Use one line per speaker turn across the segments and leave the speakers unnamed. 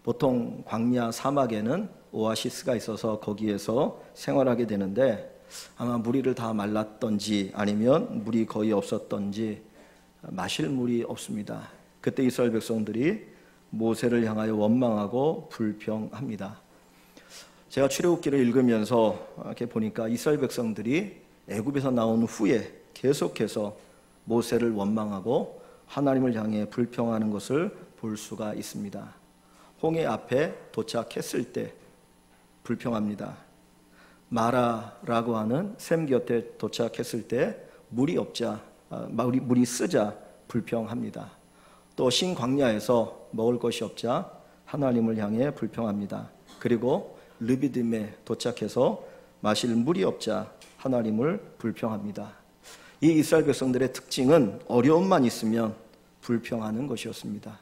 보통 광야 사막에는 오아시스가 있어서 거기에서 생활하게 되는데 아마 물이를 다 말랐던지 아니면 물이 거의 없었던지 마실 물이 없습니다. 그때 이스라엘 백성들이 모세를 향하여 원망하고 불평합니다. 제가 출애굽기를 읽으면서 이렇게 보니까 이스라엘 백성들이 애굽에서 나온 후에 계속해서 모세를 원망하고 하나님을 향해 불평하는 것을 볼 수가 있습니다. 홍해 앞에 도착했을 때 불평합니다. 마라라고 하는 샘 곁에 도착했을 때 물이 없자, 물이 쓰자 불평합니다. 또 신광야에서 먹을 것이 없자 하나님을 향해 불평합니다. 그리고 르비딤에 도착해서 마실 물이 없자 하나님을 불평합니다. 이 이스라엘 백성들의 특징은 어려움만 있으면 불평하는 것이었습니다.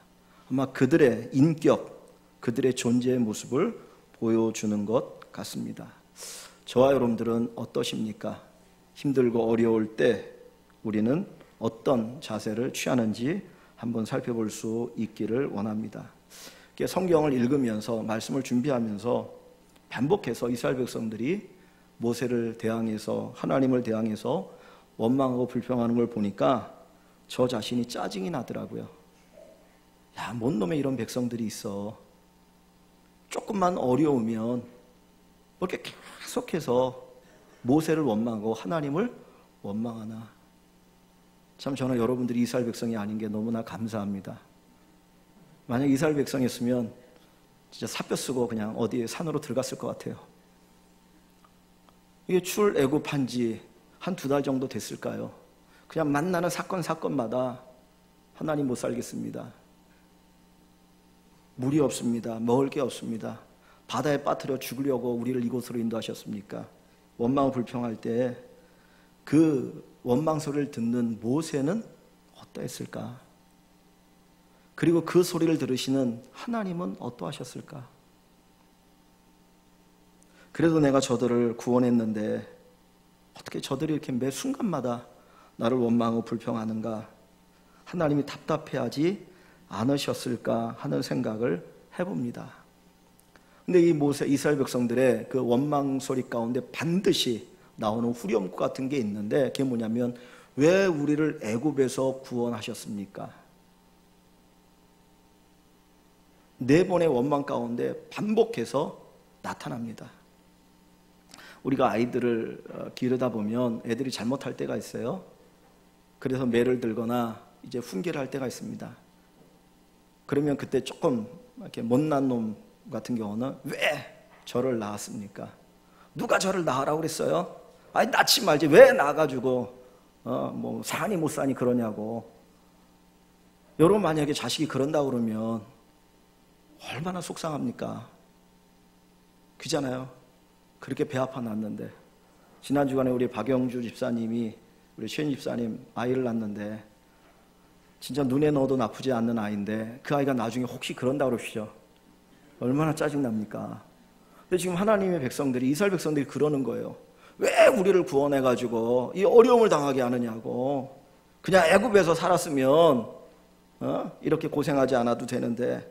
아마 그들의 인격, 그들의 존재의 모습을 보여주는 것 같습니다. 저와 여러분들은 어떠십니까? 힘들고 어려울 때 우리는 어떤 자세를 취하는지 한번 살펴볼 수 있기를 원합니다. 성경을 읽으면서 말씀을 준비하면서 반복해서 이스라엘 백성들이 모세를 대항해서 하나님을 대항해서 원망하고 불평하는 걸 보니까 저 자신이 짜증이 나더라고요. 야, 뭔 놈의 이런 백성들이 있어. 조금만 어려우면 뭐 이렇게 계속해서 모세를 원망하고 하나님을 원망하나. 참 저는 여러분들이 이스라엘 백성이 아닌 게 너무나 감사합니다. 만약 이스라엘 백성이었으면 진짜 사표 쓰고 그냥 어디에 산으로 들어갔을 것 같아요. 이게 출애굽한 지 한 2달 정도 됐을까요? 그냥 만나는 사건마다 하나님 못 살겠습니다. 물이 없습니다. 먹을 게 없습니다. 바다에 빠뜨려 죽으려고 우리를 이곳으로 인도하셨습니까? 원망을 불평할 때 그 원망 소리를 듣는 모세는 어떠했을까? 그리고 그 소리를 들으시는 하나님은 어떠하셨을까? 그래도 내가 저들을 구원했는데 어떻게 저들이 이렇게 매 순간마다 나를 원망하고 불평하는가? 하나님이 답답해하지 않으셨을까 하는 생각을 해봅니다. 근데 이 모세, 이스라엘 백성들의 그 원망 소리 가운데 반드시 나오는 후렴구 같은 게 있는데 그게 뭐냐면 왜 우리를 애굽에서 구원하셨습니까? 4번의 원망 가운데 반복해서 나타납니다. 우리가 아이들을 기르다 보면 애들이 잘못할 때가 있어요. 그래서 매를 들거나 이제 훈계를 할 때가 있습니다. 그러면 그때 조금 이렇게 못난 놈 같은 경우는 왜 저를 낳았습니까? 누가 저를 낳으라고 그랬어요? 아니 낳지 말지 왜 낳아가지고 뭐 사니 못 사니 그러냐고. 여러분 만약에 자식이 그런다고 그러면 얼마나 속상합니까? 그잖아요. 그렇게 배 아파 낳았는데 지난 주간에 우리 박영주 집사님이 우리 최인 집사님 아이를 낳았는데 진짜 눈에 넣어도 나쁘지 않는 아이인데 그 아이가 나중에 혹시 그런다고 그러시죠. 얼마나 짜증납니까? 근데 지금 하나님의 백성들이 이스라엘 백성들이 그러는 거예요. 왜 우리를 구원해가지고 이 어려움을 당하게 하느냐고. 그냥 애굽에서 살았으면 이렇게 고생하지 않아도 되는데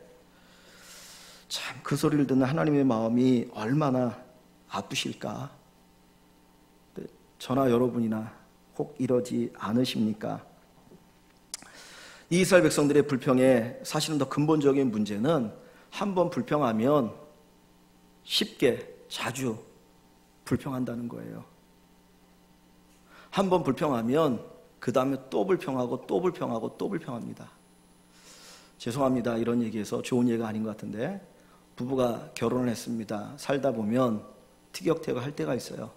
참 그 소리를 듣는 하나님의 마음이 얼마나 아프실까? 저나 여러분이나 혹 이러지 않으십니까? 이 이스라엘 백성들의 불평의 사실은 더 근본적인 문제는 한번 불평하면 쉽게 자주 불평한다는 거예요. 한번 불평하면 그 다음에 또 불평하고 또 불평하고 또 불평합니다. 죄송합니다. 이런 얘기해서 좋은 얘기가 아닌 것 같은데 부부가 결혼을 했습니다. 살다 보면 티격태격 할 때가 있어요.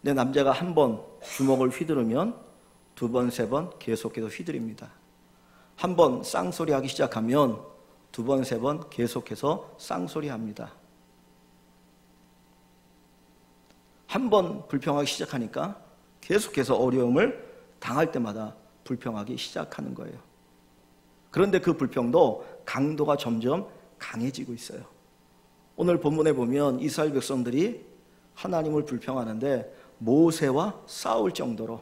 근데 남자가 한 번 주먹을 휘두르면 2번, 3번 계속해서 휘두릅니다. 한 번 쌍소리 하기 시작하면 2번, 3번 계속해서 쌍소리 합니다. 한 번 불평하기 시작하니까 계속해서 어려움을 당할 때마다 불평하기 시작하는 거예요. 그런데 그 불평도 강도가 점점 강해지고 있어요. 오늘 본문에 보면 이스라엘 백성들이 하나님을 불평하는데 모세와 싸울 정도로,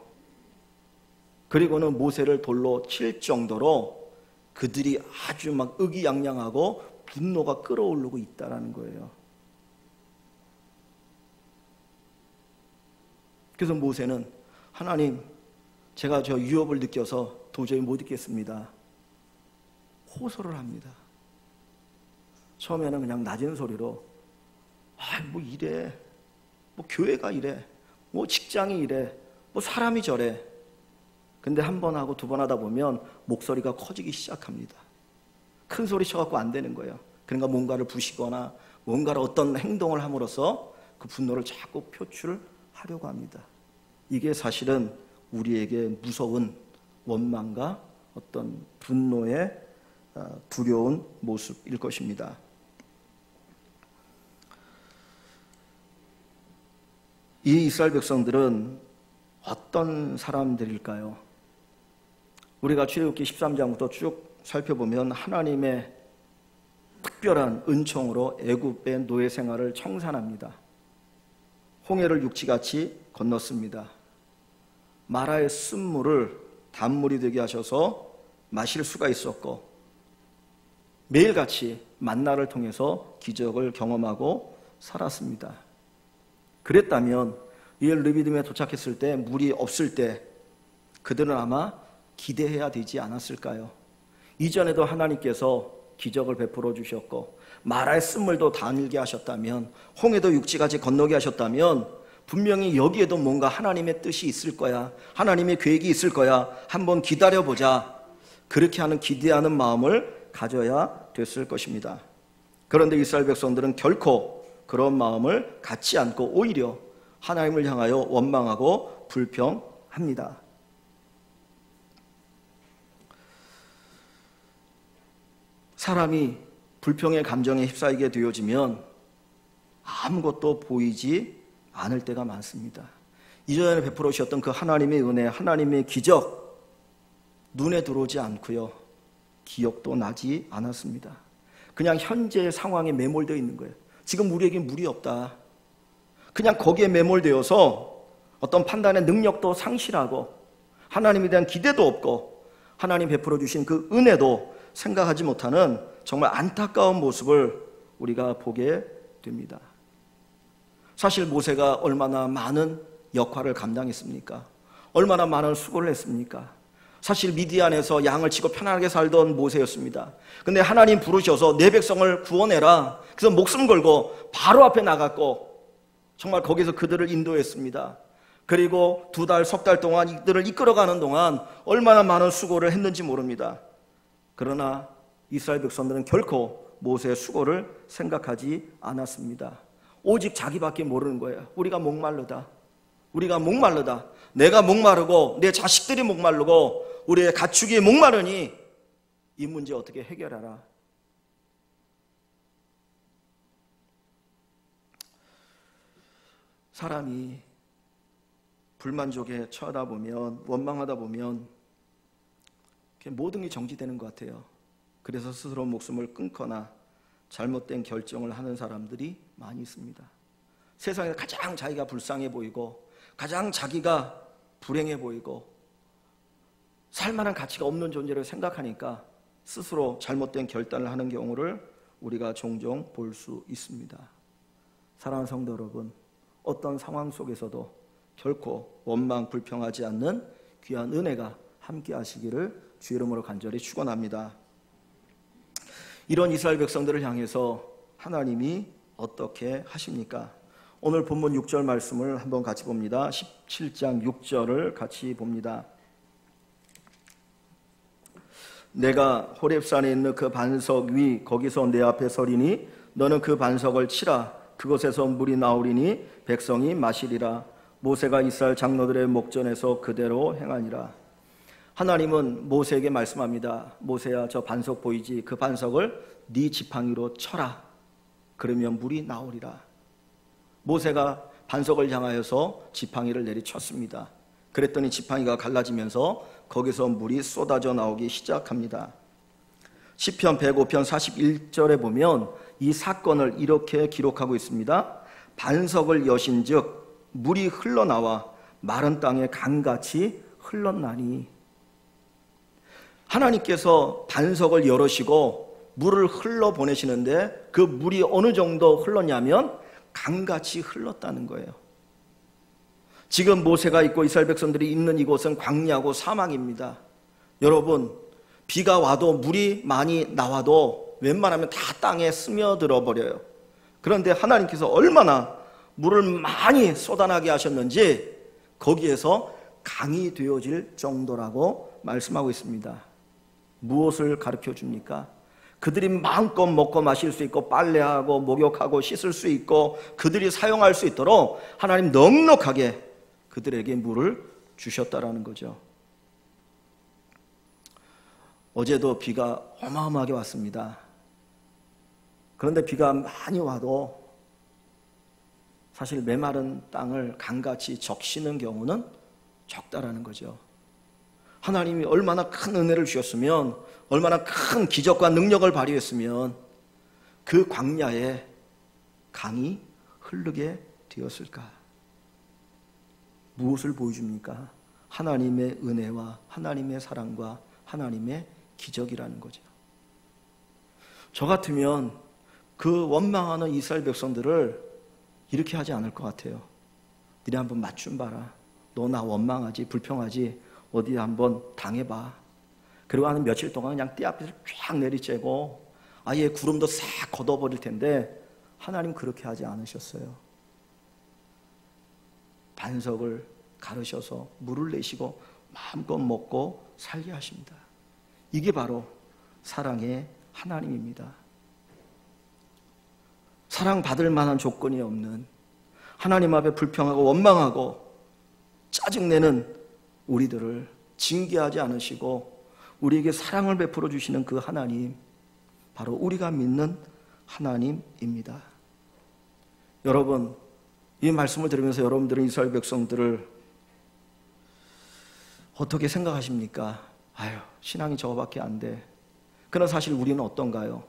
그리고는 모세를 돌로 칠 정도로 그들이 아주 막 의기양양하고 분노가 끓어오르고 있다는 거예요. 그래서 모세는 하나님, 제가 저 위협을 느껴서 도저히 못 있겠습니다. 호소를 합니다. 처음에는 그냥 낮은 소리로 뭐 이래, 뭐 교회가 이래, 뭐 직장이 이래, 뭐 사람이 저래. 근데 한 번 하고 두 번 하다 보면 목소리가 커지기 시작합니다. 큰 소리 쳐갖고 안 되는 거예요. 그러니까 뭔가를 부시거나 뭔가를 어떤 행동을 함으로써 그 분노를 자꾸 표출하려고 합니다. 이게 사실은 우리에게 무서운 원망과 어떤 분노의 두려운 모습일 것입니다. 이 이스라엘 백성들은 어떤 사람들일까요? 우리가 출애굽기 13장부터 쭉 살펴보면 하나님의 특별한 은총으로 애굽의 노예 생활을 청산합니다. 홍해를 육지같이 건넜습니다. 마라의 쓴물을 단물이 되게 하셔서 마실 수가 있었고, 매일같이 만나를 통해서 기적을 경험하고 살았습니다. 그랬다면 이 르비딤에 도착했을 때 물이 없을 때 그들은 아마 기대해야 되지 않았을까요? 이전에도 하나님께서 기적을 베풀어 주셨고 마라의 쓴물도 다늘게 하셨다면, 홍해도 육지같이 건너게 하셨다면 분명히 여기에도 뭔가 하나님의 뜻이 있을 거야, 하나님의 계획이 있을 거야, 한번 기다려보자, 그렇게 하는 기대하는 마음을 가져야 됐을 것입니다. 그런데 이스라엘 백성들은 결코 그런 마음을 갖지 않고 오히려 하나님을 향하여 원망하고 불평합니다. 사람이 불평의 감정에 휩싸이게 되어지면 아무것도 보이지 않을 때가 많습니다. 이전에 베풀어 주셨던 그 하나님의 은혜, 하나님의 기적 눈에 들어오지 않고요, 기억도 나지 않았습니다. 그냥 현재의 상황에 매몰되어 있는 거예요. 지금 우리에게 물이 없다. 그냥 거기에 매몰되어서 어떤 판단의 능력도 상실하고 하나님에 대한 기대도 없고 하나님 베풀어 주신 그 은혜도 생각하지 못하는 정말 안타까운 모습을 우리가 보게 됩니다. 사실 모세가 얼마나 많은 역할을 감당했습니까? 얼마나 많은 수고를 했습니까? 사실 미디안에서 양을 치고 편안하게 살던 모세였습니다. 근데 하나님 부르셔서 내 백성을 구원해라. 그래서 목숨 걸고 바로 앞에 나갔고 정말 거기서 그들을 인도했습니다. 그리고 2달, 석 달 동안 이들을 이끌어가는 동안 얼마나 많은 수고를 했는지 모릅니다. 그러나 이스라엘 백성들은 결코 모세의 수고를 생각하지 않았습니다. 오직 자기밖에 모르는 거예요. 우리가 목마르다. 우리가 목마르다. 내가 목마르고 내 자식들이 목마르고 우리의 가축이 목마르니 이 문제 어떻게 해결하라. 사람이 불만족에 처하다 보면, 원망하다 보면 모든 게 정지되는 것 같아요. 그래서 스스로 목숨을 끊거나 잘못된 결정을 하는 사람들이 많이 있습니다. 세상에 가장 자기가 불쌍해 보이고 가장 자기가 불행해 보이고 살만한 가치가 없는 존재를 생각하니까 스스로 잘못된 결단을 하는 경우를 우리가 종종 볼 수 있습니다. 사랑하는 성도 여러분, 어떤 상황 속에서도 결코 원망 불평하지 않는 귀한 은혜가 함께 하시기를 주 이름으로 간절히 축원합니다. 이런 이스라엘 백성들을 향해서 하나님이 어떻게 하십니까? 오늘 본문 6절 말씀을 한번 같이 봅니다. 17장 6절을 같이 봅니다. 내가 호렙산에 있는 그 반석 위 거기서 내 앞에 서리니 너는 그 반석을 치라. 그곳에서 물이 나오리니 백성이 마시리라. 모세가 이스라엘 장로들의 목전에서 그대로 행하니라. 하나님은 모세에게 말씀합니다. 모세야, 저 반석 보이지? 그 반석을 네 지팡이로 쳐라. 그러면 물이 나오리라. 모세가 반석을 향하여서 지팡이를 내리쳤습니다. 그랬더니 지팡이가 갈라지면서 거기서 물이 쏟아져 나오기 시작합니다. 시편 105편 41절에 보면 이 사건을 이렇게 기록하고 있습니다. 반석을 여신즉 물이 흘러나와 마른 땅에 강같이 흘렀나니. 하나님께서 반석을 열으시고 물을 흘러 보내시는데 그 물이 어느 정도 흘렀냐면 강같이 흘렀다는 거예요. 지금 모세가 있고 이스라엘 백성들이 있는 이곳은 광야고 사막입니다. 여러분, 비가 와도 물이 많이 나와도 웬만하면 다 땅에 스며들어 버려요. 그런데 하나님께서 얼마나 물을 많이 쏟아나게 하셨는지 거기에서 강이 되어질 정도라고 말씀하고 있습니다. 무엇을 가르쳐 줍니까? 그들이 마음껏 먹고 마실 수 있고 빨래하고 목욕하고 씻을 수 있고 그들이 사용할 수 있도록 하나님 넉넉하게 그들에게 물을 주셨다라는 거죠. 어제도 비가 어마어마하게 왔습니다. 그런데 비가 많이 와도 사실 메마른 땅을 강같이 적시는 경우는 적다라는 거죠. 하나님이 얼마나 큰 은혜를 주셨으면, 얼마나 큰 기적과 능력을 발휘했으면 그 광야에 강이 흐르게 되었을까? 무엇을 보여줍니까? 하나님의 은혜와 하나님의 사랑과 하나님의 기적이라는 거죠. 저 같으면 그 원망하는 이스라엘 백성들을 이렇게 하지 않을 것 같아요. 니네 한번 맛 좀 봐라. 너 나 원망하지, 불평하지, 어디 한번 당해봐. 그리고 한 며칠 동안 그냥 띠 앞에서 쫙 내리쬐고 아예 구름도 싹 걷어버릴 텐데 하나님 그렇게 하지 않으셨어요. 반석을 가르셔서 물을 내시고 마음껏 먹고 살게 하십니다. 이게 바로 사랑의 하나님입니다. 사랑받을 만한 조건이 없는, 하나님 앞에 불평하고 원망하고 짜증내는 우리들을 징계하지 않으시고 우리에게 사랑을 베풀어 주시는 그 하나님, 바로 우리가 믿는 하나님입니다. 여러분, 이 말씀을 들으면서 여러분들은 이스라엘 백성들을 어떻게 생각하십니까? 아유, 신앙이 저거밖에 안 돼. 그러나 사실 우리는 어떤가요?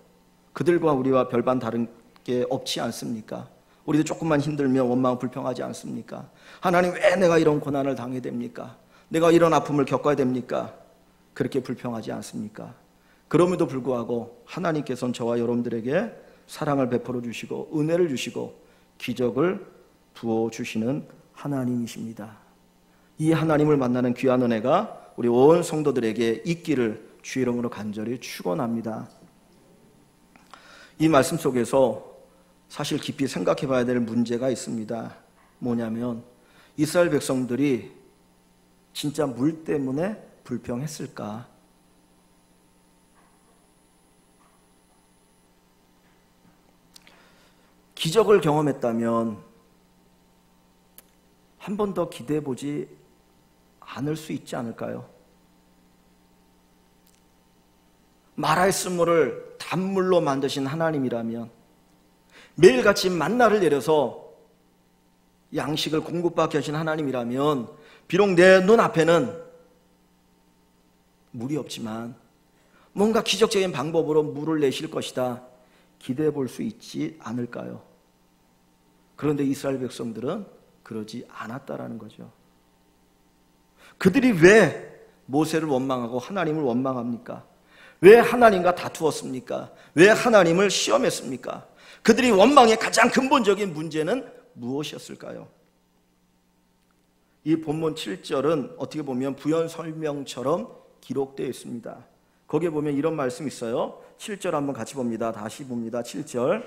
그들과 우리와 별반 다른 게 없지 않습니까? 우리도 조금만 힘들면 원망 불평하지 않습니까? 하나님, 왜 내가 이런 고난을 당해야 됩니까? 내가 이런 아픔을 겪어야 됩니까? 그렇게 불평하지 않습니까? 그럼에도 불구하고 하나님께서는 저와 여러분들에게 사랑을 베풀어 주시고 은혜를 주시고 기적을 부어주시는 하나님이십니다. 이 하나님을 만나는 귀한 은혜가 우리 온 성도들에게 있기를 주 이름으로 간절히 축원합니다. 이 말씀 속에서 사실 깊이 생각해 봐야 될 문제가 있습니다. 뭐냐면 이스라엘 백성들이 진짜 물 때문에 불평했을까? 기적을 경험했다면 한 번 더 기대해 보지 않을 수 있지 않을까요? 마라의 쓴물을 단물로 만드신 하나님이라면, 매일같이 만나를 내려서 양식을 공급받게 하신 하나님이라면, 비록 내 눈앞에는 물이 없지만 뭔가 기적적인 방법으로 물을 내실 것이다 기대해 볼 수 있지 않을까요? 그런데 이스라엘 백성들은 그러지 않았다라는 거죠. 그들이 왜 모세를 원망하고 하나님을 원망합니까? 왜 하나님과 다투었습니까? 왜 하나님을 시험했습니까? 그들이 원망의 가장 근본적인 문제는 무엇이었을까요? 이 본문 7절은 어떻게 보면 부연 설명처럼 기록되어 있습니다. 거기에 보면 이런 말씀이 있어요. 7절 한번 같이 봅니다. 다시 봅니다. 7절,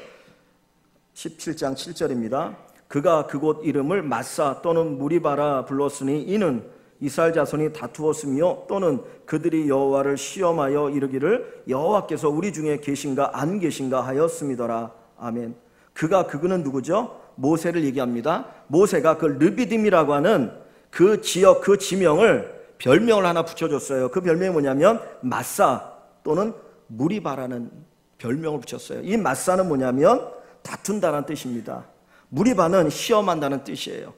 17장 7절입니다. 그가 그곳 이름을 마사 또는 무리바라 불렀으니 이는 이스라엘 자손이 다투었으며 또는 그들이 여호와를 시험하여 이르기를 여호와께서 우리 중에 계신가 안 계신가 하였음이더라. 아멘. 그는 누구죠? 모세를 얘기합니다. 모세가 그 르비딤이라고 하는 그 지역, 그 지명을 별명을 하나 붙여줬어요. 그 별명이 뭐냐면 마사 또는 무리바라는 별명을 붙였어요. 이 마사는 뭐냐면 다툰다는 뜻입니다. 무리바는 시험한다는 뜻이에요.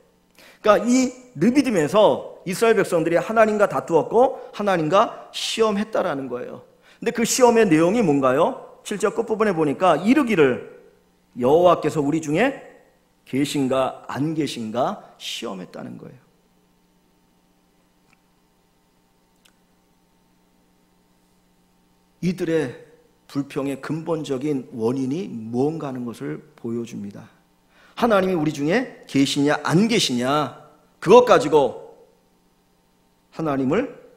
그러니까 이 르비딤에서 이스라엘 백성들이 하나님과 다투었고 하나님과 시험했다라는 거예요. 근데 그 시험의 내용이 뭔가요? 7절 끝부분에 보니까 이르기를 여호와께서 우리 중에 계신가 안 계신가 시험했다는 거예요. 이들의 불평의 근본적인 원인이 무언가 하는 것을 보여줍니다. 하나님이 우리 중에 계시냐 안 계시냐 그것 가지고 하나님을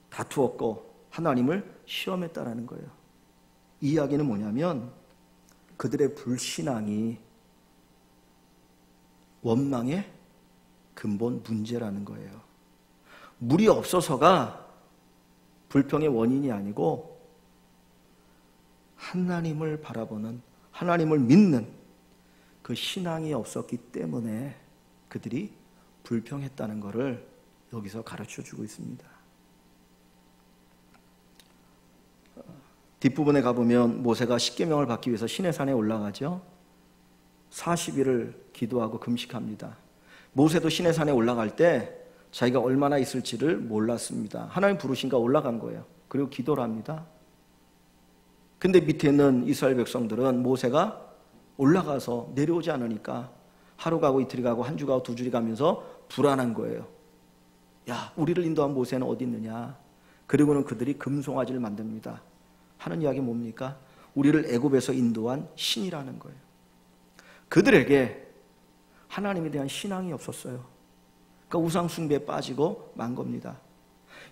다투었고 하나님을 시험했다라는 거예요. 이 이야기는 뭐냐면 그들의 불신앙이 원망의 근본 문제라는 거예요. 물이 없어서가 불평의 원인이 아니고 하나님을 바라보는, 하나님을 믿는 그 신앙이 없었기 때문에 그들이 불평했다는 것을 여기서 가르쳐주고 있습니다. 뒷부분에 가보면 모세가 십계명을 받기 위해서 시내산에 올라가죠. 40일을 기도하고 금식합니다. 모세도 시내산에 올라갈 때 자기가 얼마나 있을지를 몰랐습니다. 하나님 부르신가 올라간 거예요. 그리고 기도를 합니다. 근데 밑에 있는 이스라엘 백성들은 모세가 올라가서 내려오지 않으니까 하루 가고 이틀이 가고 한 주 가고 두 주이 가면서 불안한 거예요. 야, 우리를 인도한 모세는 어디 있느냐. 그리고는 그들이 금송아지를 만듭니다. 하는 이야기 뭡니까? 우리를 애굽에서 인도한 신이라는 거예요. 그들에게 하나님에 대한 신앙이 없었어요. 그러니까 우상 숭배에 빠지고 만 겁니다.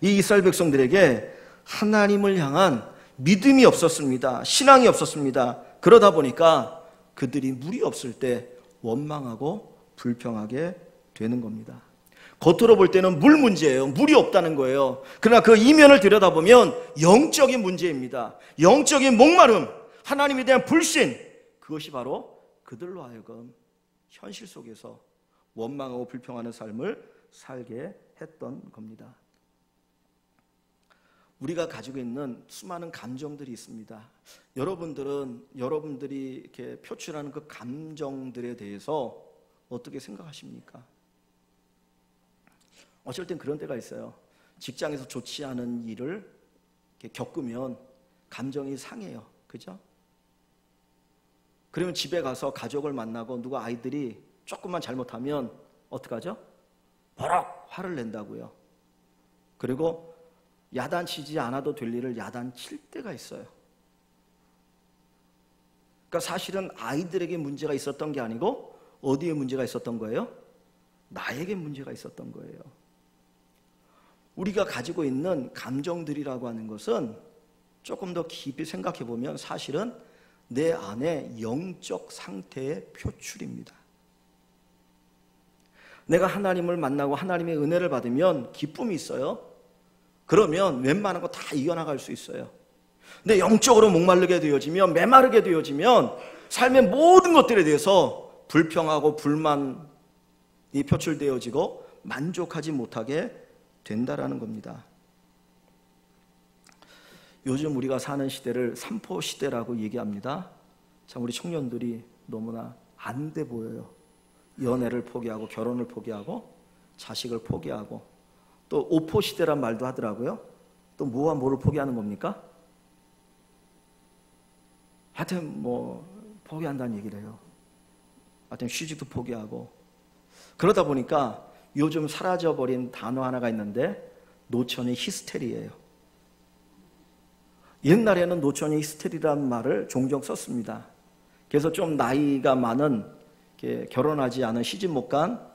이 이스라엘 백성들에게 하나님을 향한 믿음이 없었습니다. 신앙이 없었습니다. 그러다 보니까 그들이 물이 없을 때 원망하고 불평하게 되는 겁니다. 겉으로 볼 때는 물 문제예요. 물이 없다는 거예요. 그러나 그 이면을 들여다보면 영적인 문제입니다. 영적인 목마름, 하나님에 대한 불신, 그것이 바로 그들로 하여금 현실 속에서 원망하고 불평하는 삶을 살게 했던 겁니다. 우리가 가지고 있는 수많은 감정들이 있습니다. 여러분들이 이렇게 표출하는 그 감정들에 대해서 어떻게 생각하십니까? 어쩔 땐 그런 때가 있어요. 직장에서 좋지 않은 일을 이렇게 겪으면 감정이 상해요. 그죠? 그러면 집에 가서 가족을 만나고 누가 아이들이 조금만 잘못하면 어떡하죠? 버럭 화를 낸다고요. 그리고 야단치지 않아도 될 일을 야단칠 때가 있어요. 그러니까 사실은 아이들에게 문제가 있었던 게 아니고 어디에 문제가 있었던 거예요? 나에게 문제가 있었던 거예요. 우리가 가지고 있는 감정들이라고 하는 것은 조금 더 깊이 생각해 보면 사실은 내 안의 영적 상태의 표출입니다. 내가 하나님을 만나고 하나님의 은혜를 받으면 기쁨이 있어요. 그러면 웬만한 거 다 이겨나갈 수 있어요. 근데 영적으로 목마르게 되어지면, 메마르게 되어지면 삶의 모든 것들에 대해서 불평하고 불만이 표출되어지고 만족하지 못하게 된다라는 겁니다. 요즘 우리가 사는 시대를 삼포 시대라고 얘기합니다. 참 우리 청년들이 너무나 안 돼 보여요. 연애를 포기하고 결혼을 포기하고 자식을 포기하고 또 오포 시대란 말도 하더라고요. 또 뭐와 뭐를 포기하는 겁니까? 하여튼 뭐 포기한다는 얘기를 해요. 하여튼 휴직도 포기하고 그러다 보니까 요즘 사라져버린 단어 하나가 있는데 노천의 히스테리예요. 옛날에는 노천의 히스테리라는 말을 종종 썼습니다. 그래서 좀 나이가 많은 결혼하지 않은 시집 못 간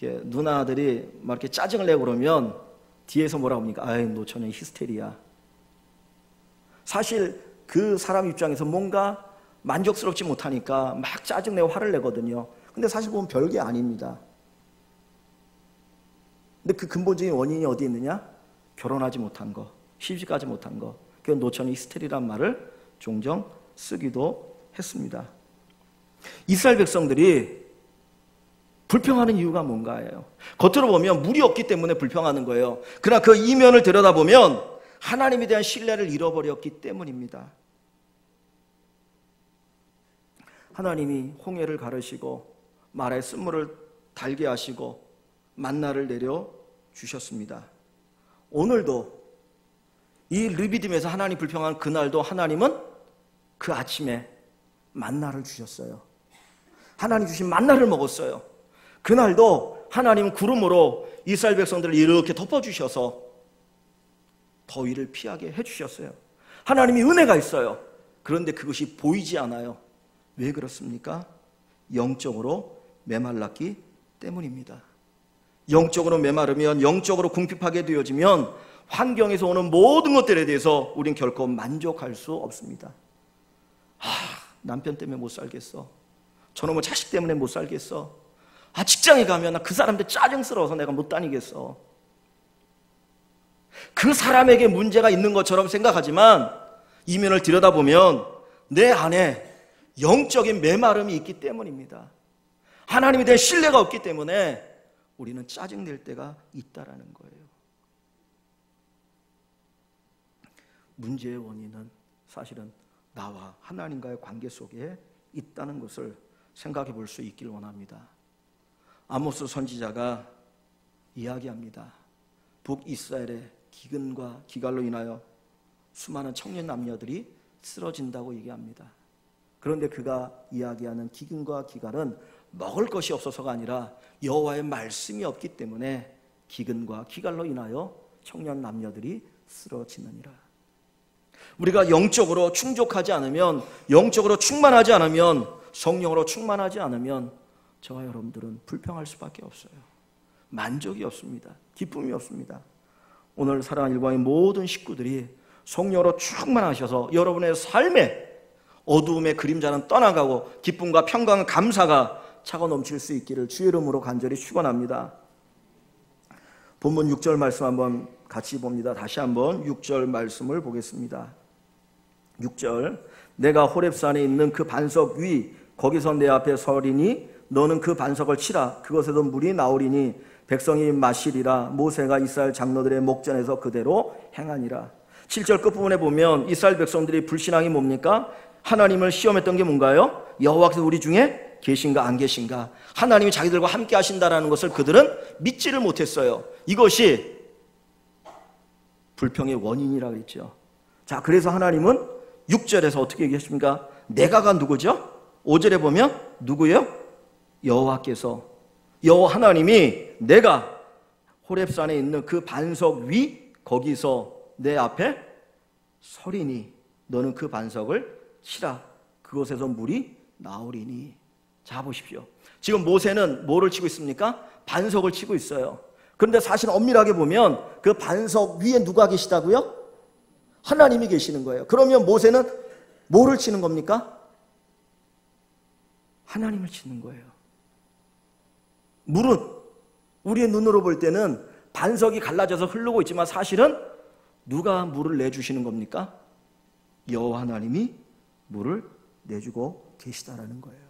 누나들이 막 이렇게 짜증을 내고 그러면 뒤에서 뭐라고 합니까? 아이, 노천의 히스테리야. 사실 그 사람 입장에서 뭔가 만족스럽지 못하니까 막 짜증내고 화를 내거든요. 근데 사실 보면 별게 아닙니다. 근데 그 근본적인 원인이 어디 있느냐? 결혼하지 못한 거, 시집가지 못한 거. 그 노천의 히스테리란 말을 종종 쓰기도 했습니다. 이스라엘 백성들이 불평하는 이유가 뭔가예요? 겉으로 보면 물이 없기 때문에 불평하는 거예요. 그러나 그 이면을 들여다보면 하나님에 대한 신뢰를 잃어버렸기 때문입니다. 하나님이 홍해를 가르시고 말에 쓴물을 달게 하시고 만나를 내려 주셨습니다. 오늘도 이 르비딤에서 하나님 불평한 그날도 하나님은 그 아침에 만나를 주셨어요. 하나님 주신 만나를 먹었어요. 그날도 하나님은 구름으로 이스라엘 백성들을 이렇게 덮어주셔서 더위를 피하게 해주셨어요. 하나님이 은혜가 있어요. 그런데 그것이 보이지 않아요. 왜 그렇습니까? 영적으로 메말랐기 때문입니다. 영적으로 메마르면, 영적으로 궁핍하게 되어지면 환경에서 오는 모든 것들에 대해서 우린 결코 만족할 수 없습니다. 남편 때문에 못 살겠어. 저놈의 자식 때문에 못 살겠어. 직장에 가면 나 그 사람들 짜증스러워서 내가 못 다니겠어. 그 사람에게 문제가 있는 것처럼 생각하지만 이면을 들여다보면 내 안에 영적인 메마름이 있기 때문입니다. 하나님에 대한 신뢰가 없기 때문에 우리는 짜증낼 때가 있다라는 거예요. 문제의 원인은 사실은 나와 하나님과의 관계 속에 있다는 것을 생각해 볼 수 있길 원합니다. 아모스 선지자가 이야기합니다. 북이스라엘의 기근과 기갈로 인하여 수많은 청년 남녀들이 쓰러진다고 얘기합니다. 그런데 그가 이야기하는 기근과 기갈은 먹을 것이 없어서가 아니라 여호와의 말씀이 없기 때문에 기근과 기갈로 인하여 청년 남녀들이 쓰러지느니라. 우리가 영적으로 충족하지 않으면, 영적으로 충만하지 않으면, 성령으로 충만하지 않으면 저와 여러분들은 불평할 수밖에 없어요. 만족이 없습니다. 기쁨이 없습니다. 오늘 사랑하는 일광의 모든 식구들이 성령으로 충만하셔서 여러분의 삶에 어두움의 그림자는 떠나가고 기쁨과 평강과 감사가 차고 넘칠 수 있기를 주의 이름으로 간절히 축원합니다. 본문 6절 말씀 한번 같이 봅니다. 다시 한번 6절 말씀을 보겠습니다. 6절, 내가 호렙산에 있는 그 반석 위 거기서 내 앞에 서리니 너는 그 반석을 치라. 그것에서 물이 나오리니 백성이 마시리라. 모세가 이스라엘 장로들의 목전에서 그대로 행하니라. 7절 끝부분에 보면 이스라엘 백성들이 불신앙이 뭡니까? 하나님을 시험했던 게 뭔가요? 여호와께서 우리 중에 계신가 안 계신가? 하나님이 자기들과 함께 하신다라는 것을 그들은 믿지를 못했어요. 이것이 불평의 원인이라고 그랬죠. 자, 그래서 하나님은 6절에서 어떻게 얘기했습니까? 내가가 누구죠? 5절에 보면 누구예요? 여호와께서, 여호와 하나님이 내가 호렙산에 있는 그 반석 위 거기서 내 앞에 서리니 너는 그 반석을 치라. 그곳에서 물이 나오리니. 자, 보십시오. 지금 모세는 뭐를 치고 있습니까? 반석을 치고 있어요. 그런데 사실 엄밀하게 보면 그 반석 위에 누가 계시다고요? 하나님이 계시는 거예요. 그러면 모세는 뭐를 치는 겁니까? 하나님을 치는 거예요. 물은 우리의 눈으로 볼 때는 반석이 갈라져서 흐르고 있지만 사실은 누가 물을 내주시는 겁니까? 여호와 하나님이 물을 내주고 계시다라는 거예요.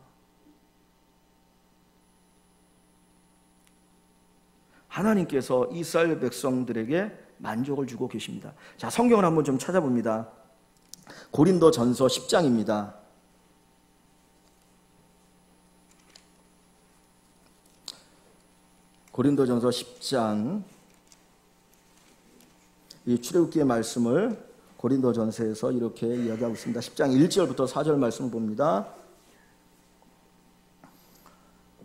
하나님께서 이스라엘 백성들에게 만족을 주고 계십니다. 자, 성경을 한번 좀 찾아봅니다. 고린도전서 10장입니다. 고린도전서 10장, 이 출애굽기의 말씀을 고린도전서에서 이렇게 이야기하고 있습니다. 10장 1절부터 4절 말씀을 봅니다.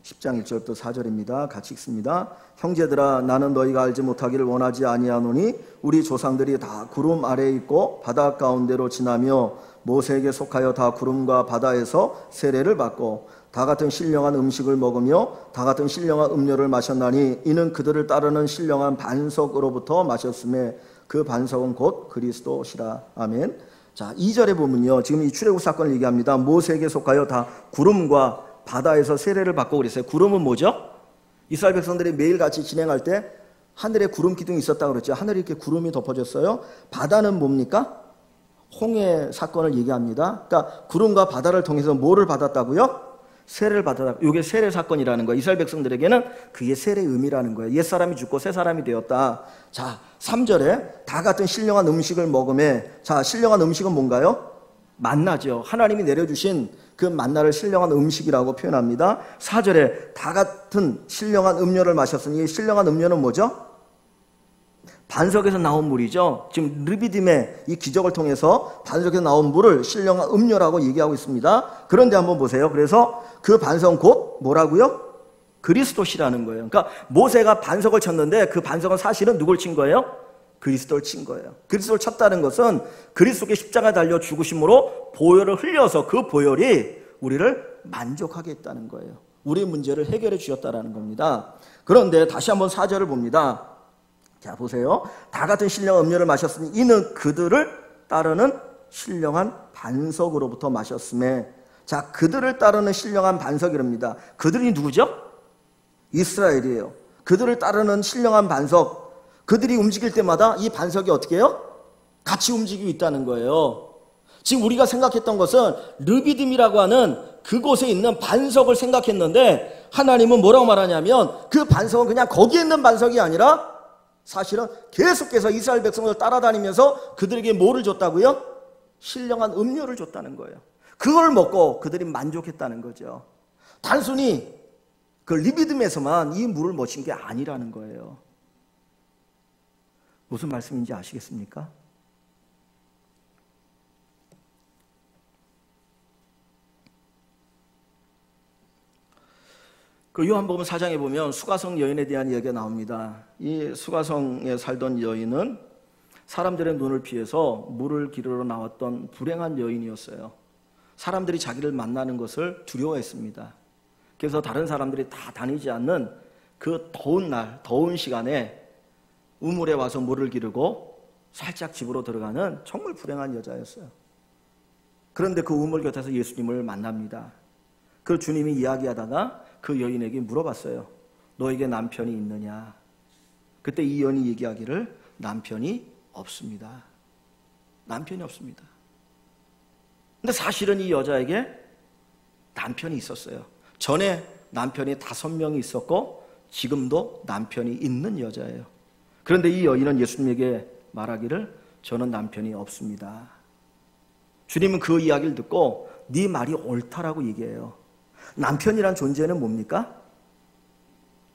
10장 1절부터 4절입니다. 같이 읽습니다. 형제들아, 나는 너희가 알지 못하기를 원하지 아니하노니 우리 조상들이 다 구름 아래에 있고 바다 가운데로 지나며 모세에게 속하여 다 구름과 바다에서 세례를 받고 다 같은 신령한 음식을 먹으며 다 같은 신령한 음료를 마셨나니 이는 그들을 따르는 신령한 반석으로부터 마셨음에 그 반석은 곧 그리스도시라. 아멘. 자, 2절에 보면요, 지금 이 출애굽 사건을 얘기합니다. 모세에게 속하여 다 구름과 바다에서 세례를 받고 그랬어요. 구름은 뭐죠? 이스라엘 백성들이 매일같이 진행할 때 하늘에 구름 기둥이 있었다고 그랬죠. 하늘에 이렇게 구름이 덮어졌어요. 바다는 뭡니까? 홍해 사건을 얘기합니다. 그러니까 구름과 바다를 통해서 뭐를 받았다고요? 세례를 받았다. 이게 세례 사건이라는 거예요. 이스라엘 백성들에게는 그게 세례의 의미라는 거예요. 옛 사람이 죽고 새 사람이 되었다. 자, 3절에 다 같은 신령한 음식을 먹음에, 자, 신령한 음식은 뭔가요? 만나죠. 하나님이 내려주신 그 만나를 신령한 음식이라고 표현합니다. 4절에 다 같은 신령한 음료를 마셨으니 이 신령한 음료는 뭐죠? 반석에서 나온 물이죠. 지금 르비딤의 이 기적을 통해서 반석에서 나온 물을 신령한 음료라고 얘기하고 있습니다. 그런데 한번 보세요. 그래서 그 반석은 곧 뭐라고요? 그리스도시라는 거예요. 그러니까 모세가 반석을 쳤는데 그 반석은 사실은 누굴 친 거예요? 그리스도를 친 거예요. 그리스도를 쳤다는 것은 그리스도께 십자가에 달려 죽으심으로 보혈을 흘려서 그 보혈이 우리를 만족하게 했다는 거예요. 우리의 문제를 해결해 주셨다는 겁니다. 그런데 다시 한번 4절을 봅니다. 자, 보세요. 다 같은 신령한 음료를 마셨으니 이는 그들을 따르는 신령한 반석으로부터 마셨음에, 자, 그들을 따르는 신령한 반석이랍니다. 그들이 누구죠? 이스라엘이에요. 그들을 따르는 신령한 반석, 그들이 움직일 때마다 이 반석이 어떻게 해요? 같이 움직이고 있다는 거예요. 지금 우리가 생각했던 것은 르비딤이라고 하는 그곳에 있는 반석을 생각했는데, 하나님은 뭐라고 말하냐면 그 반석은 그냥 거기에 있는 반석이 아니라 사실은 계속해서 이스라엘 백성을 따라다니면서 그들에게 뭐를 줬다고요? 신령한 음료를 줬다는 거예요. 그걸 먹고 그들이 만족했다는 거죠. 단순히 그 르비딤에서만 이 물을 마신 게 아니라는 거예요. 무슨 말씀인지 아시겠습니까? 그 요한복음 4장에 보면 수가성 여인에 대한 이야기가 나옵니다. 이 수가성에 살던 여인은 사람들의 눈을 피해서 물을 기르러 나왔던 불행한 여인이었어요. 사람들이 자기를 만나는 것을 두려워했습니다. 그래서 다른 사람들이 다 다니지 않는 그 더운 날, 더운 시간에 우물에 와서 물을 기르고 살짝 집으로 들어가는 정말 불행한 여자였어요. 그런데 그 우물 곁에서 예수님을 만납니다. 그 주님이 이야기하다가 그 여인에게 물어봤어요. 너에게 남편이 있느냐? 그때 이 여인이 얘기하기를 남편이 없습니다. 남편이 없습니다. 근데 사실은 이 여자에게 남편이 있었어요. 전에 남편이 5명이 있었고 지금도 남편이 있는 여자예요. 그런데 이 여인은 예수님에게 말하기를 저는 남편이 없습니다. 주님은 그 이야기를 듣고 네 말이 옳다라고 얘기해요. 남편이란 존재는 뭡니까?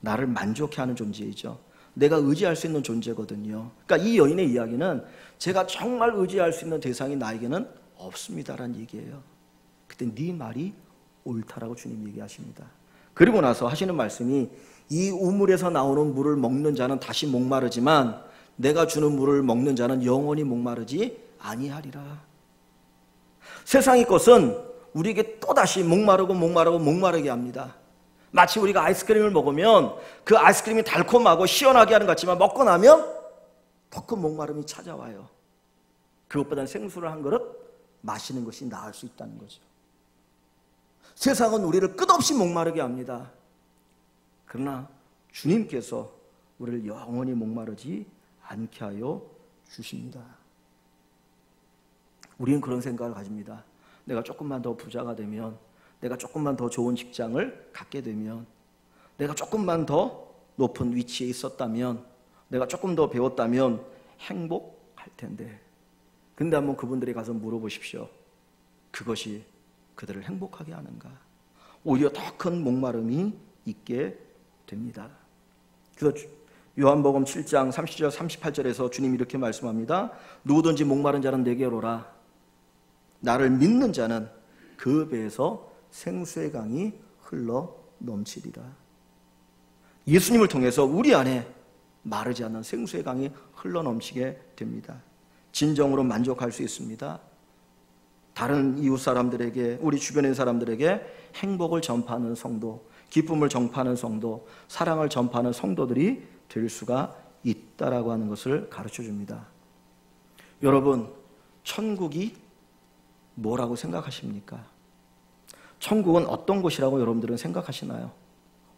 나를 만족해 하는 존재이죠. 내가 의지할 수 있는 존재거든요. 그러니까 이 여인의 이야기는 제가 정말 의지할 수 있는 대상이 나에게는 없습니다라는 얘기예요. 그때 네 말이 옳다라고 주님 얘기하십니다. 그리고 나서 하시는 말씀이 이 우물에서 나오는 물을 먹는 자는 다시 목마르지만 내가 주는 물을 먹는 자는 영원히 목마르지 아니하리라. 세상의 것은 우리에게 또다시 목마르게 합니다. 마치 우리가 아이스크림을 먹으면 그 아이스크림이 달콤하고 시원하게 하는 것 같지만 먹고 나면 더 큰 목마름이 찾아와요. 그것보다는 생수를 한 그릇 마시는 것이 나을 수 있다는 거죠. 세상은 우리를 끝없이 목마르게 합니다. 그러나 주님께서 우리를 영원히 목마르지 않게 하여 주십니다. 우리는 그런 생각을 가집니다. 내가 조금만 더 부자가 되면, 내가 조금만 더 좋은 직장을 갖게 되면, 내가 조금만 더 높은 위치에 있었다면, 내가 조금 더 배웠다면 행복할 텐데. 근데 한번 그분들이 가서 물어보십시오. 그것이 그들을 행복하게 하는가? 오히려 더 큰 목마름이 있게 됩니다. 그래서 요한복음 7장 30절 38절에서 주님이 이렇게 말씀합니다. 누구든지 목마른 자는 내게로 오라. 나를 믿는 자는 그 배에서 생수의 강이 흘러 넘치리라. 예수님을 통해서 우리 안에 마르지 않는 생수의 강이 흘러 넘치게 됩니다. 진정으로 만족할 수 있습니다. 다른 이웃 사람들에게, 우리 주변의 사람들에게 행복을 전파하는 성도, 기쁨을 전파하는 성도, 사랑을 전파하는 성도들이 될 수가 있다라고 하는 것을 가르쳐 줍니다. 여러분, 천국이 뭐라고 생각하십니까? 천국은 어떤 곳이라고 여러분들은 생각하시나요?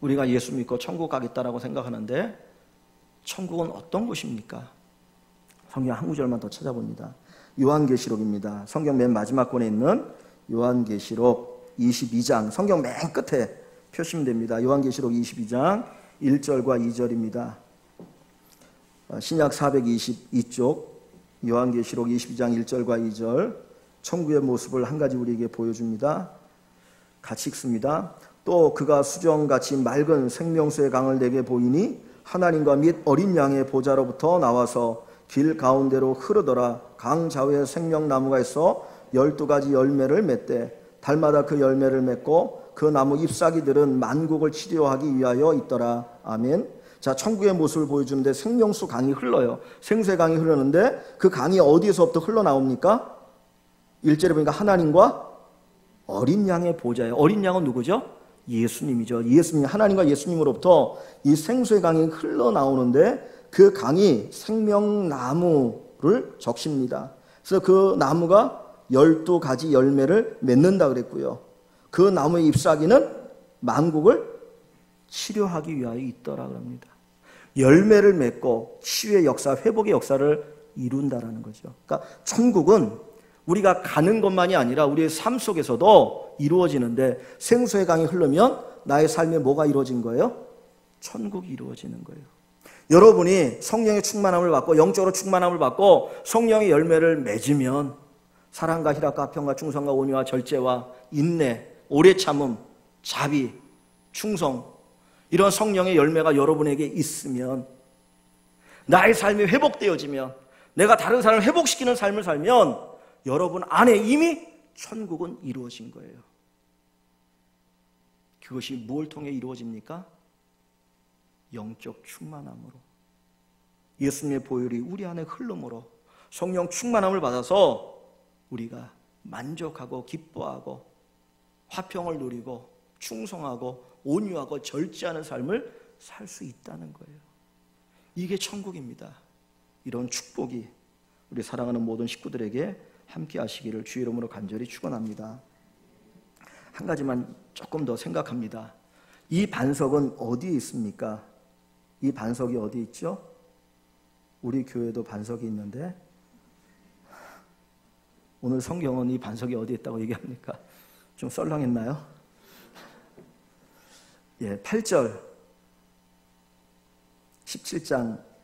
우리가 예수 믿고 천국 가겠다라고 생각하는데 천국은 어떤 곳입니까? 성경 한 구절만 더 찾아봅니다. 요한계시록입니다. 성경 맨 마지막 권에 있는 요한계시록 22장, 성경 맨 끝에 펴시면 됩니다. 요한계시록 22장 1절과 2절입니다. 신약 422쪽 요한계시록 22장 1절과 2절, 천국의 모습을 한 가지 우리에게 보여줍니다. 같이 읽습니다. 또 그가 수정같이 맑은 생명수의 강을 내게 보이니 하나님과 및 어린 양의 보좌로부터 나와서 길 가운데로 흐르더라. 강 좌우에 생명나무가 있어 12가지 열매를 맺되 달마다 그 열매를 맺고 그 나무 잎사귀들은 만국을 치료하기 위하여 있더라. 아멘. 자, 천국의 모습을 보여주는데 생명수 강이 흘러요. 생수의 강이 흐르는데 그 강이 어디에서부터 흘러나옵니까? 1절에 보니까 하나님과 어린 양의 보좌예요. 어린 양은 누구죠? 예수님이죠. 예수님, 하나님과 예수님으로부터 이 생수의 강이 흘러나오는데 그 강이 생명나무를 적십니다. 그래서 그 나무가 12가지 열매를 맺는다 그랬고요. 그 나무의 잎사귀는 만국을 치료하기 위하여 있더라 그럽니다. 열매를 맺고 치유의 역사, 회복의 역사를 이룬다라는 거죠. 그러니까 천국은 우리가 가는 것만이 아니라 우리의 삶 속에서도 이루어지는데 생수의 강이 흐르면 나의 삶에 뭐가 이루어진 거예요? 천국이 이루어지는 거예요. 여러분이 성령의 충만함을 받고 영적으로 충만함을 받고 성령의 열매를 맺으면 사랑과 희락과 평과 충성과 온유와 절제와 인내, 오래 참음, 자비, 충성 이런 성령의 열매가 여러분에게 있으면 나의 삶이 회복되어지면 내가 다른 사람을 회복시키는 삶을 살면 여러분 안에 이미 천국은 이루어진 거예요. 그것이 뭘 통해 이루어집니까? 영적 충만함으로 예수님의 보혈이 우리 안에 흘름으로 성령 충만함을 받아서 우리가 만족하고 기뻐하고 화평을 누리고 충성하고 온유하고 절제하는 삶을 살 수 있다는 거예요. 이게 천국입니다. 이런 축복이 우리 사랑하는 모든 식구들에게 함께 하시기를 주의 이름으로 간절히 축원합니다. 한 가지만 조금 더 생각합니다. 이 반석은 어디에 있습니까? 이 반석이 어디 있죠? 우리 교회도 반석이 있는데 오늘 성경은 이 반석이 어디 있다고 얘기합니까? 좀 썰렁했나요? 예, 8절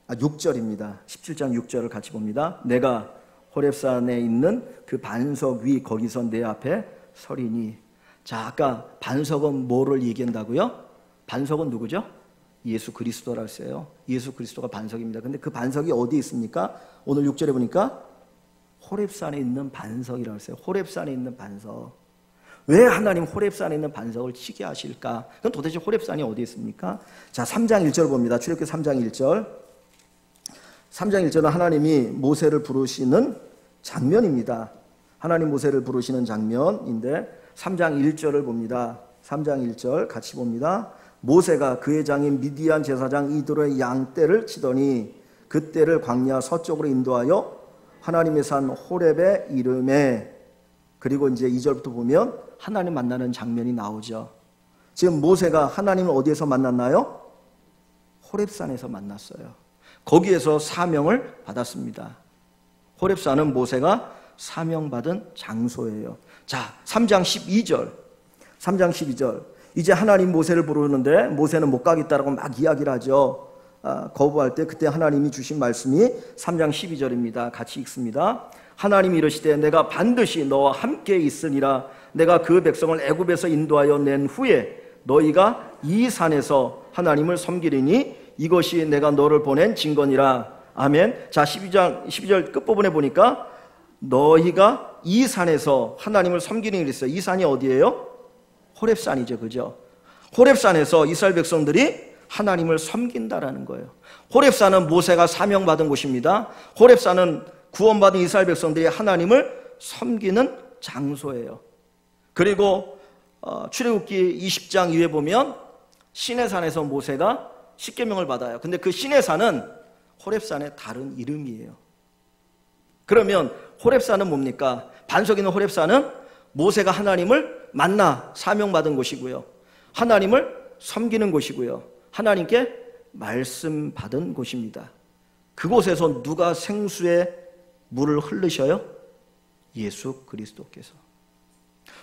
6절입니다. 17장 6절을 같이 봅니다. 내가 호렙산에 있는 그 반석 위 거기서 내 앞에 서리니. 자, 아까 반석은 뭐를 얘기한다고요? 반석은 누구죠? 예수 그리스도라고 했어요. 예수 그리스도가 반석입니다. 근데 그 반석이 어디 있습니까? 오늘 6절에 보니까 호렙산에 있는 반석이라고 했어요. 호렙산에 있는 반석. 왜 하나님 호렙산에 있는 반석을 치게 하실까? 그럼 도대체 호렙산이 어디 있습니까? 자, 3장 1절 봅니다. 출애굽기 3장 1절. 3장 1절은 하나님이 모세를 부르시는 장면입니다. 하나님 모세를 부르시는 장면인데 3장 1절을 봅니다. 3장 1절 같이 봅니다. 모세가 그의 장인 미디안 제사장 이드로의 양떼를 치더니 그 떼를 광야 서쪽으로 인도하여 하나님의 산 호렙에 이름에. 그리고 이제 2절부터 보면 하나님 만나는 장면이 나오죠. 지금 모세가 하나님을 어디에서 만났나요? 호렙산에서 만났어요. 거기에서 사명을 받았습니다. 호렙산은 모세가 사명받은 장소예요. 자, 3장 12절. 3장 12절. 이제 하나님 모세를 부르는데 모세는 못 가겠다라고 막 이야기를 하죠. 거부할 때 그때 하나님이 주신 말씀이 3장 12절입니다. 같이 읽습니다. 하나님이 이르시되 내가 반드시 너와 함께 있으니라. 내가 그 백성을 애굽에서 인도하여 낸 후에 너희가 이 산에서 하나님을 섬기리니 이것이 내가 너를 보낸 증거니라. 아멘. 자, 12절 끝부분에 보니까 너희가 이 산에서 하나님을 섬기리니 그랬어요. 이 산이 어디예요? 호렙산이죠. 그죠? 호렙산에서 이스라엘 백성들이 하나님을 섬긴다라는 거예요. 호렙산은 모세가 사명받은 곳입니다. 호렙산은 구원받은 이스라엘 백성들이 하나님을 섬기는 장소예요. 그리고 출애굽기 20장 이후에 보면 시내산에서 모세가 십계명을 받아요. 근데 그 시내산은 호렙산의 다른 이름이에요. 그러면 호렙산은 뭡니까? 반석 있는 호렙산은 모세가 하나님을 만나 사명받은 곳이고요. 하나님을 섬기는 곳이고요. 하나님께 말씀 받은 곳입니다. 그곳에서 누가 생수의 물을 흘리셔요? 예수 그리스도께서.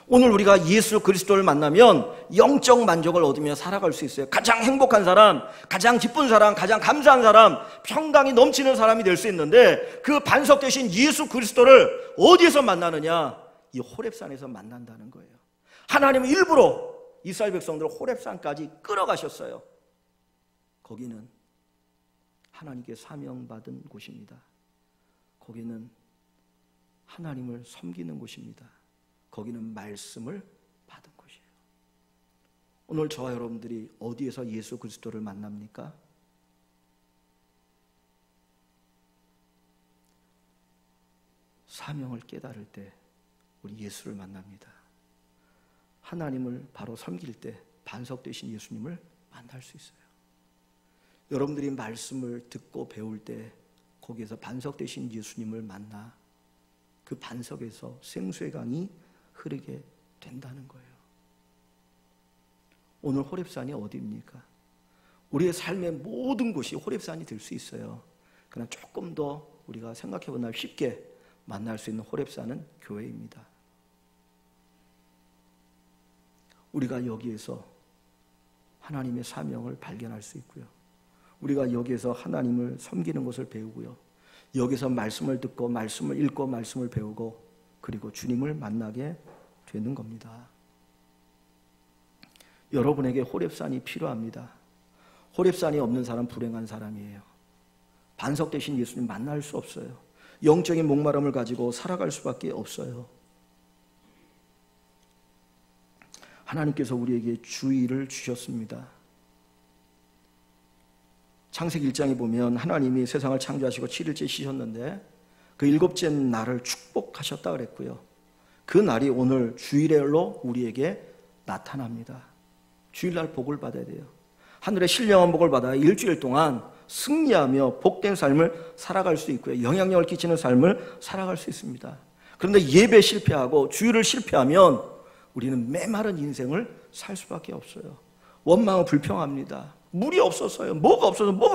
오늘 우리가 예수 그리스도를 만나면 영적 만족을 얻으며 살아갈 수 있어요. 가장 행복한 사람, 가장 기쁜 사람, 가장 감사한 사람, 평강이 넘치는 사람이 될 수 있는데 그 반석 되신 예수 그리스도를 어디에서 만나느냐? 이 호렙산에서 만난다는 거예요. 하나님은 일부러 이스라엘 백성들을 호렙산까지 끌어가셨어요. 거기는 하나님께 사명받은 곳입니다. 거기는 하나님을 섬기는 곳입니다. 거기는 말씀을 받은 곳이에요. 오늘 저와 여러분들이 어디에서 예수 그리스도를 만납니까? 사명을 깨달을 때 우리 예수를 만납니다. 하나님을 바로 섬길 때 반석 되신 예수님을 만날 수 있어요. 여러분들이 말씀을 듣고 배울 때 거기에서 반석 되신 예수님을 만나 그 반석에서 생수의 강이 흐르게 된다는 거예요. 오늘 호렙산이 어디입니까? 우리의 삶의 모든 곳이 호렙산이 될 수 있어요. 그러나 조금 더 우리가 생각해 본다면 쉽게 만날 수 있는 호렙산은 교회입니다. 우리가 여기에서 하나님의 사명을 발견할 수 있고요. 우리가 여기에서 하나님을 섬기는 것을 배우고요. 여기서 말씀을 듣고 말씀을 읽고 말씀을 배우고 그리고 주님을 만나게 되는 겁니다. 여러분에게 호렙산이 필요합니다. 호렙산이 없는 사람 불행한 사람이에요. 반석 대신 예수님 만날 수 없어요. 영적인 목마름을 가지고 살아갈 수밖에 없어요. 하나님께서 우리에게 주의를 주셨습니다. 창세기 1장에 보면 하나님이 세상을 창조하시고 7일째 쉬셨는데 그 7째 날을 축복하셨다 그랬고요. 그 날이 오늘 주일로 우리에게 나타납니다. 주일날 복을 받아야 돼요. 하늘의 신령한 복을 받아 일주일 동안 승리하며 복된 삶을 살아갈 수 있고요. 영향력을 끼치는 삶을 살아갈 수 있습니다. 그런데 예배 실패하고 주일을 실패하면 우리는 메마른 인생을 살 수밖에 없어요. 원망은 불평합니다. 물이 없어서요. 뭐가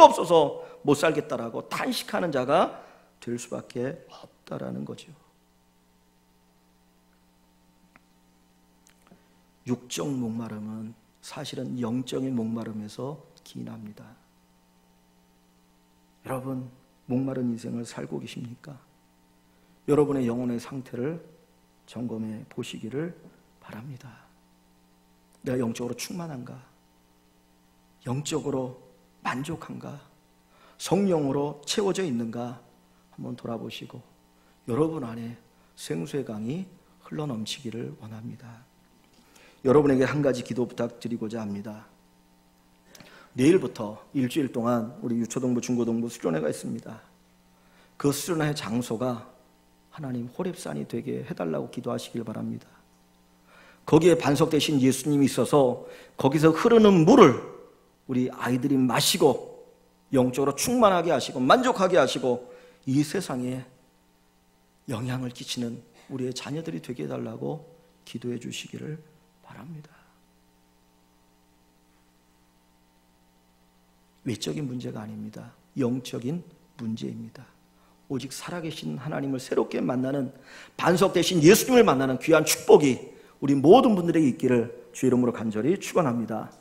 없어서 못 살겠다라고 탄식하는 자가 될 수밖에 없다라는 거죠. 육적 목마름은 사실은 영적인 목마름에서 기인합니다. 여러분, 목마른 인생을 살고 계십니까? 여러분의 영혼의 상태를 점검해 보시기를 바랍니다. 내가 영적으로 충만한가? 영적으로 만족한가? 성령으로 채워져 있는가? 한번 돌아보시고 여러분 안에 생수의 강이 흘러넘치기를 원합니다. 여러분에게 한 가지 기도 부탁드리고자 합니다. 내일부터 일주일 동안 우리 유초동부 중고동부 수련회가 있습니다. 그 수련회 장소가 하나님 호렙산이 되게 해달라고 기도하시길 바랍니다. 거기에 반석 되신 예수님이 있어서 거기서 흐르는 물을 우리 아이들이 마시고 영적으로 충만하게 하시고 만족하게 하시고 이 세상에 영향을 끼치는 우리의 자녀들이 되게 해달라고 기도해 주시기를 바랍니다. 외적인 문제가 아닙니다. 영적인 문제입니다. 오직 살아계신 하나님을 새롭게 만나는 반석 되신 예수님을 만나는 귀한 축복이 우리 모든 분들에게 있기를 주의 이름으로 간절히 축원합니다.